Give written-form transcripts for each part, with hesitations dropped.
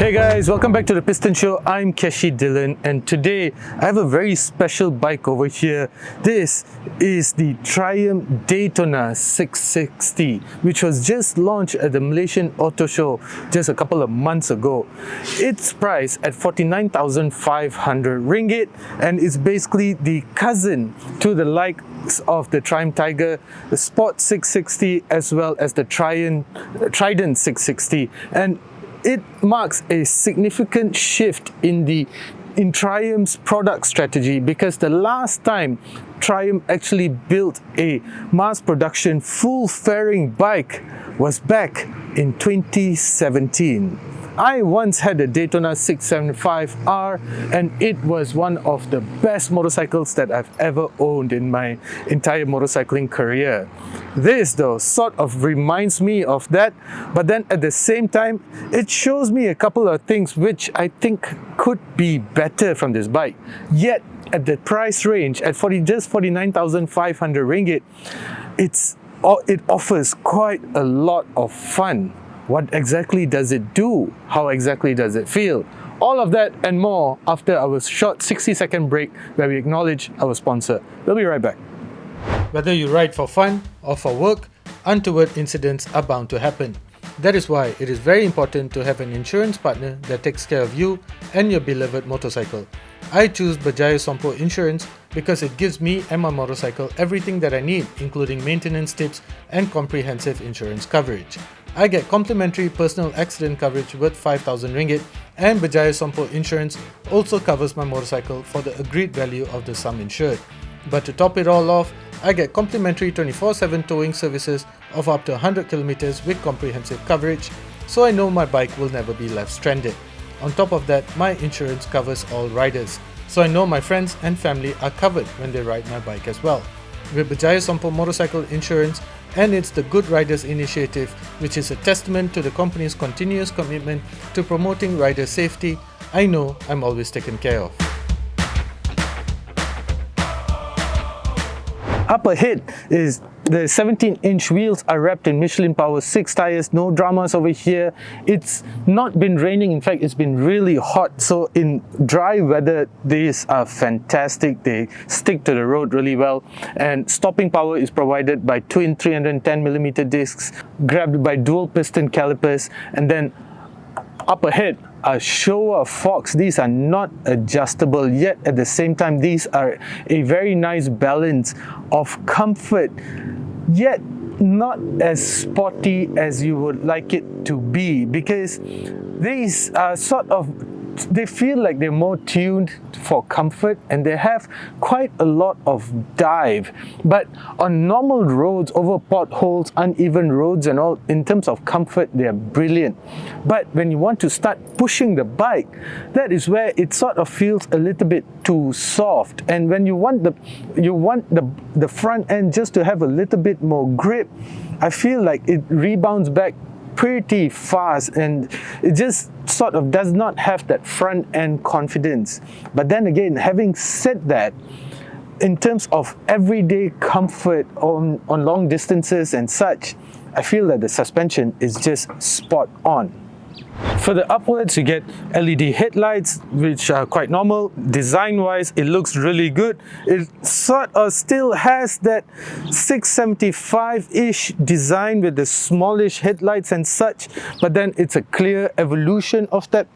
Hey guys, welcome back to the Piston Show. I'm Keshi Dylan, and today I have a very special bike over here. This is the Triumph Daytona 660, which was just launched at the Malaysian Auto Show just a couple of months ago. It's priced at 49,500 ringgit, and it's basically the cousin to the likes of the Triumph Tiger, the Sport 660, as well as the Trident 660. And it marks a significant shift in Triumph's product strategy, because the last time Triumph actually built a mass production full fairing bike was back in 2017. I once had a Daytona 675R, and it was one of the best motorcycles that I've ever owned in my entire motorcycling career. This though sort of reminds me of that, but then at the same time it shows me a couple of things which I think could be better from this bike. Yet at the price range at just 49,500 ringgit, it offers quite a lot of fun. What exactly does it do? How exactly does it feel? All of that and more after our short 60-second break where we acknowledge our sponsor. We'll be right back. Whether you ride for fun or for work, untoward incidents are bound to happen. That is why it is very important to have an insurance partner that takes care of you and your beloved motorcycle. I choose Berjaya Sompo Insurance because it gives me and my motorcycle everything that I need, including maintenance tips and comprehensive insurance coverage. I get complimentary personal accident coverage worth 5,000 ringgit, and Berjaya Sompo Insurance also covers my motorcycle for the agreed value of the sum insured. But to top it all off, I get complimentary 24/7 towing services of up to 100 kilometers with comprehensive coverage, so I know my bike will never be left stranded. On top of that, my insurance covers all riders, so I know my friends and family are covered when they ride my bike as well. With Berjaya Sompo Motorcycle Insurance, and it's the Good Riders Initiative, which is a testament to the company's continuous commitment to promoting rider safety, I know I'm always taken care of. Up ahead is the 17-inch wheels are wrapped in Michelin Power 6 tires, no dramas over here. It's not been raining, in fact it's been really hot, so in dry weather these are fantastic. They stick to the road really well, and stopping power is provided by twin 310mm discs grabbed by dual piston calipers. And then up ahead are Showa forks. These are not adjustable, yet at the same time these are a very nice balance of comfort, yet not as sporty as you would like it to be, because these are they feel like they're more tuned for comfort, and they have quite a lot of dive. But on normal roads, over potholes, uneven roads and all, in terms of comfort, they're brilliant. But when you want to start pushing the bike, that is where it sort of feels a little bit too soft. And when you want the front end just to have a little bit more grip, I feel like it rebounds back pretty fast, and it just sort of does not have that front end confidence. But then again, having said that, in terms of everyday comfort on long distances and such, I feel that the suspension is just spot on. For the upwards, you get LED headlights, which are quite normal. Design-wise, it looks really good. It sort of still has that 675-ish design with the smallish headlights and such, but then it's a clear evolution of that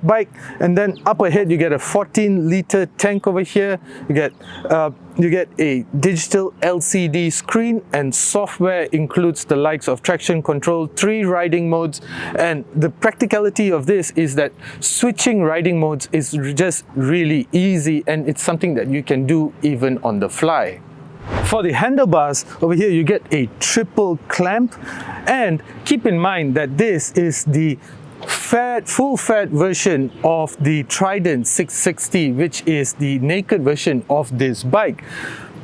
bike. And then up ahead, you get a 14-liter tank over here. You get a digital LCD screen, and software includes the likes of traction control, 3 riding modes, and the practicality of this is that switching riding modes is just really easy, and it's something that you can do even on the fly. For the handlebars, over here you get a triple clamp, and keep in mind that this is the full fat version of the Trident 660, which is the naked version of this bike.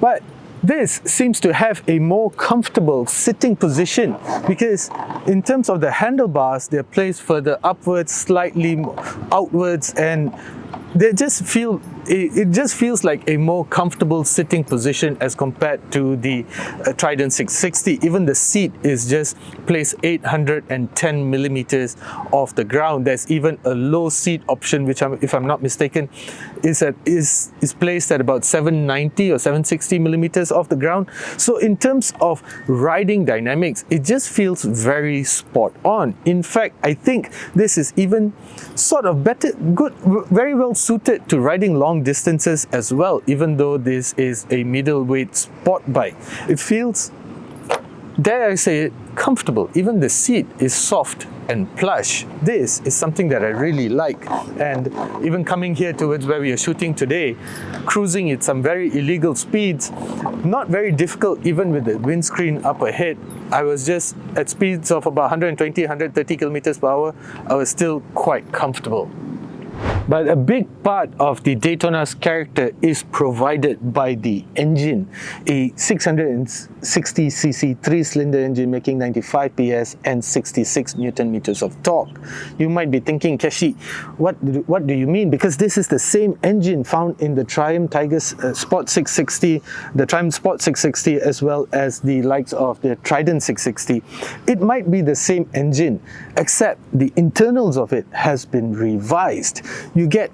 But this seems to have a more comfortable sitting position, because in terms of the handlebars, they're placed further upwards, slightly outwards, and they just feel it just feels like a more comfortable sitting position as compared to the Triumph 660. Even the seat is just placed 810 millimeters off the ground. There's even a low seat option, which if I'm not mistaken, is placed at about 790 or 760 millimeters off the ground. So in terms of riding dynamics, it just feels very spot on. In fact, I think this is even sort of very well suited to riding long distances as well, even though this is a middleweight sport bike. It feels, dare I say it, comfortable. Even the seat is soft and plush. This is something that I really like. And even coming here towards where we are shooting today, cruising at some very illegal speeds, not very difficult even with the windscreen up ahead. I was just at speeds of about 120, 130 kilometers per hour. I was still quite comfortable. But a big part of the Daytona's character is provided by the engine. A 660cc 3-cylinder engine making 95 PS and 66 Newton meters of torque. You might be thinking, Keshi, what do you mean? Because this is the same engine found in the Triumph Tiger Sport 660, the Triumph Sport 660, as well as the likes of the Trident 660. It might be the same engine, except the internals of it has been revised. You get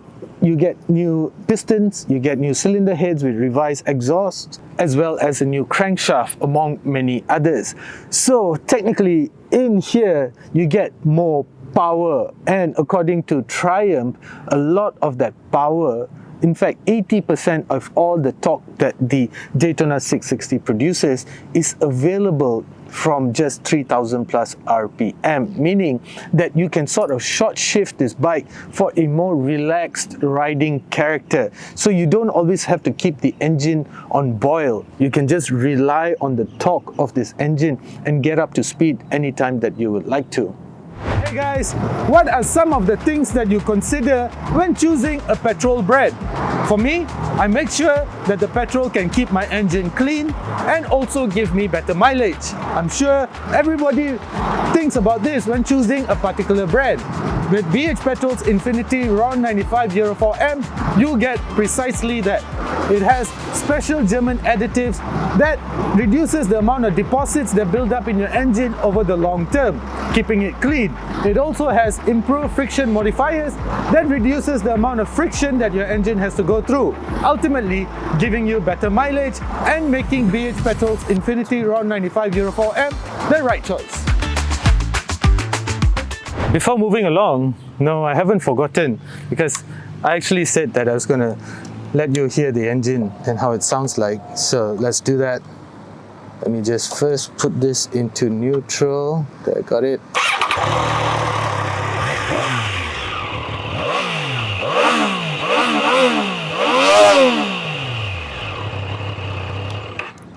new pistons, you get new cylinder heads with revised exhausts, as well as a new crankshaft, among many others. So technically in here you get more power, and according to Triumph, a lot of that power, in fact 80% of all the torque that the Daytona 660 produces, is available from just 3000 plus RPM, meaning that you can sort of short shift this bike for a more relaxed riding character. So you don't always have to keep the engine on boil. You can just rely on the torque of this engine and get up to speed anytime that you would like to. Hey guys, what are some of the things that you consider when choosing a petrol brand? For me, I make sure that the petrol can keep my engine clean and also give me better mileage. I'm sure everybody thinks about this when choosing a particular brand. With BH Petrol's Infinity RON 9504M, you get precisely that. It has special German additives that reduces the amount of deposits that build up in your engine over the long term, keeping it clean. It also has improved friction modifiers that reduces the amount of friction that your engine has to go through, ultimately giving you better mileage and making BH Petrol's Infinity RON 9504M the right choice. Before moving along, no, I haven't forgotten, because I actually said that I was going to let you hear the engine and how it sounds like. So let's do that. Let me just first put this into neutral. There, got it.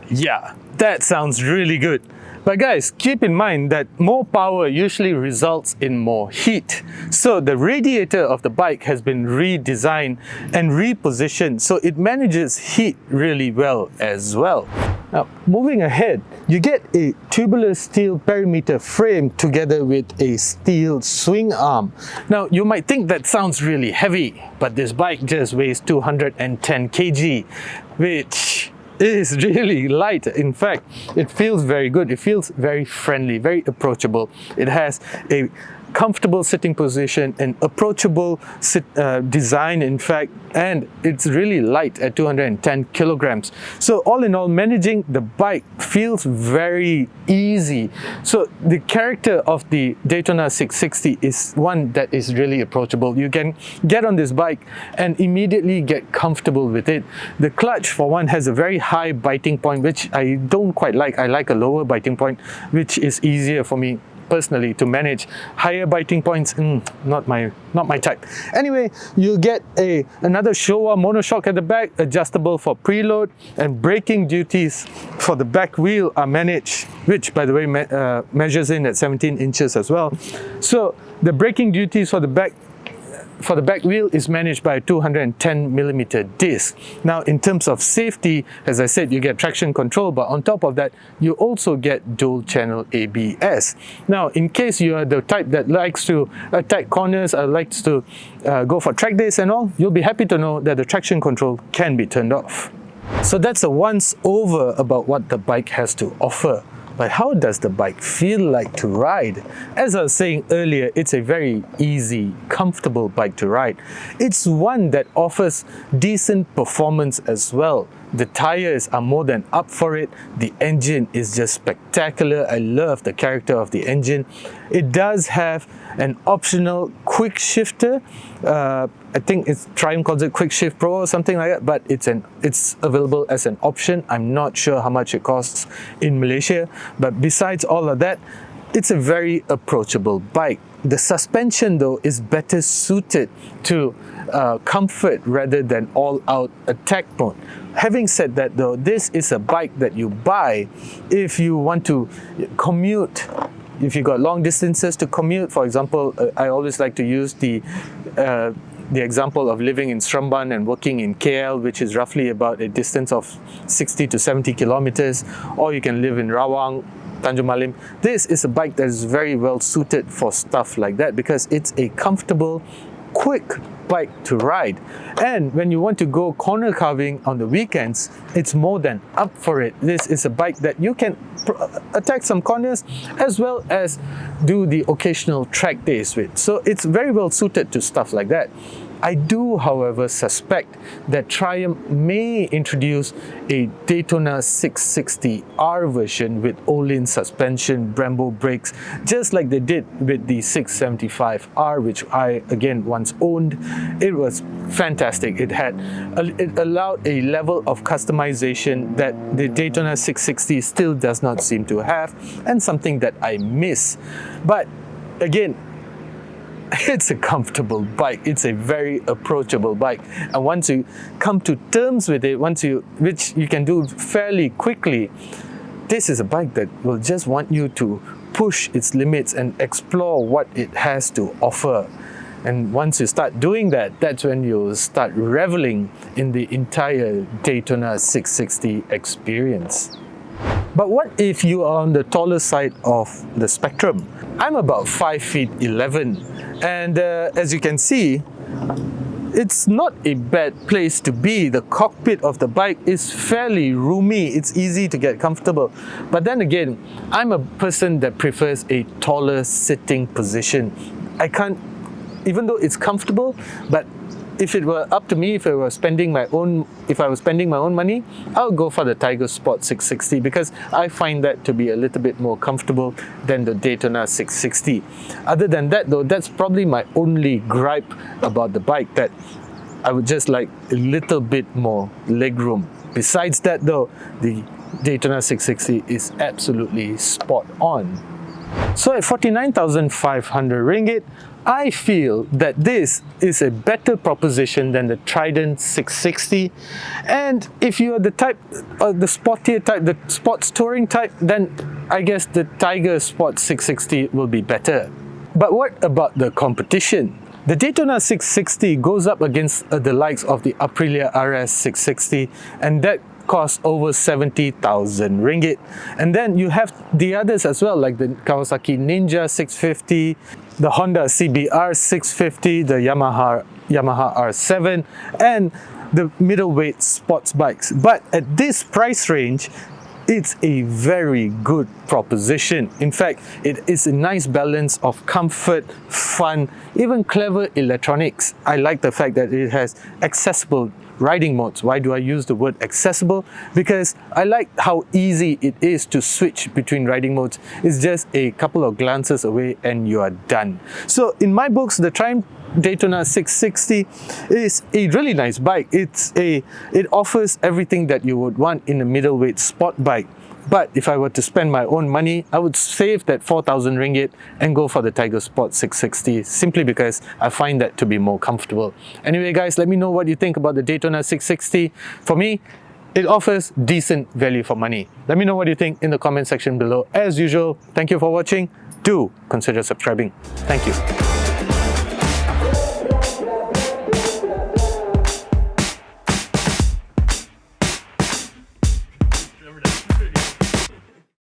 Yeah, that sounds really good. But guys, keep in mind that more power usually results in more heat. So the radiator of the bike has been redesigned and repositioned so it manages heat really well as well. Now, moving ahead, you get a tubular steel perimeter frame together with a steel swing arm. Now, you might think that sounds really heavy, but this bike just weighs 210 kg, which is really light. In fact, it feels very good. It feels very friendly, very approachable. It has a comfortable sitting position and approachable design, in fact, and it's really light at 210 kilograms. So all in all, managing the bike feels very easy. So the character of the Daytona 660 is one that is really approachable. You can get on this bike and immediately get comfortable with it. The clutch, for one, has a very high biting point, which I don't quite like. I like a lower biting point, which is easier for me personally to manage. Higher biting points, not my type. Anyway, you get another Showa monoshock at the back, adjustable for preload, and braking duties for the back wheel are managed, which by the way measures in at 17 inches as well. So the braking duties for the back for the back wheel is managed by a 210mm disc. Now in terms of safety, as I said, you get traction control, but on top of that, you also get dual channel ABS. Now in case you are the type that likes to attack corners or likes to go for track days and all, you'll be happy to know that the traction control can be turned off. So that's a once over about what the bike has to offer. But how does the bike feel like to ride? As I was saying earlier, it's a very easy, comfortable bike to ride. It's one that offers decent performance as well. The tires are more than up for it. The engine is just spectacular. I love the character of the engine. It does have an optional quick shifter. I think it's Triumph calls it Quick Shift Pro or something like that, but it's available as an option. I'm not sure how much it costs in Malaysia, but besides all of that, it's a very approachable bike. The suspension though is better suited to comfort rather than all-out attack mode. Having said that though, this is a bike that you buy if you want to commute. If you got long distances to commute, for example, I always like to use the example of living in Seremban and working in KL, which is roughly about a distance of 60 to 70 kilometers, or you can live in Rawang, Tanjung Malim. This is a bike that is very well suited for stuff like that because it's a comfortable, quick bike to ride. And when you want to go corner carving on the weekends, it's more than up for it. This is a bike that you can attack some corners as well as do the occasional track days with. So it's very well suited to stuff like that. I do, however, suspect that Triumph may introduce a Daytona 660R version with Olin suspension, Brembo brakes, just like they did with the 675R, which I again once owned. It was fantastic. It allowed a level of customization that the Daytona 660 still does not seem to have, and something that I miss. But again, it's a comfortable bike. It's a very approachable bike, and once you come to terms with it, which you can do fairly quickly, this is a bike that will just want you to push its limits and explore what it has to offer. And once you start doing that, that's when you'll start reveling in the entire Daytona 660 experience. But what if you are on the taller side of the spectrum? I'm about 5 feet 11, and as you can see, it's not a bad place to be. The cockpit of the bike is fairly roomy. It's easy to get comfortable. But then again, I'm a person that prefers a taller sitting position. Even though it's comfortable, but if it were up to me, if I was spending my own money, I'll go for the Tiger Sport 660 because I find that to be a little bit more comfortable than the Daytona 660. Other than that though, that's probably my only gripe about the bike, that I would just like a little bit more legroom. Besides that though, the Daytona 660 is absolutely spot on. So at 49,500 ringgit, I feel that this is a better proposition than the Trident 660. And if you are the type, the sportier type, the sports touring type, then I guess the Tiger Sport 660 will be better. But what about the competition? The Daytona 660 goes up against the likes of the Aprilia RS 660, and that costs over 70,000 ringgit. And then you have the others as well, like the Kawasaki Ninja 650, the Honda CBR 650, the Yamaha R7, and the middleweight sports bikes. But at this price range, it's a very good proposition. In fact, it is a nice balance of comfort, fun, even clever electronics. I like the fact that it has accessible riding modes. Why do I use the word accessible? Because I like how easy it is to switch between riding modes. It's just a couple of glances away and you are done. So in my books, the Triumph Daytona 660 is a really nice bike. It offers everything that you would want in a middleweight sport bike. But if I were to spend my own money, I would save that 4,000 ringgit and go for the Tiger Sport 660 simply because I find that to be more comfortable. Anyway guys, let me know what you think about the Daytona 660. For me, it offers decent value for money. Let me know what you think in the comment section below. As usual, thank you for watching. Do consider subscribing. Thank you. Remember that.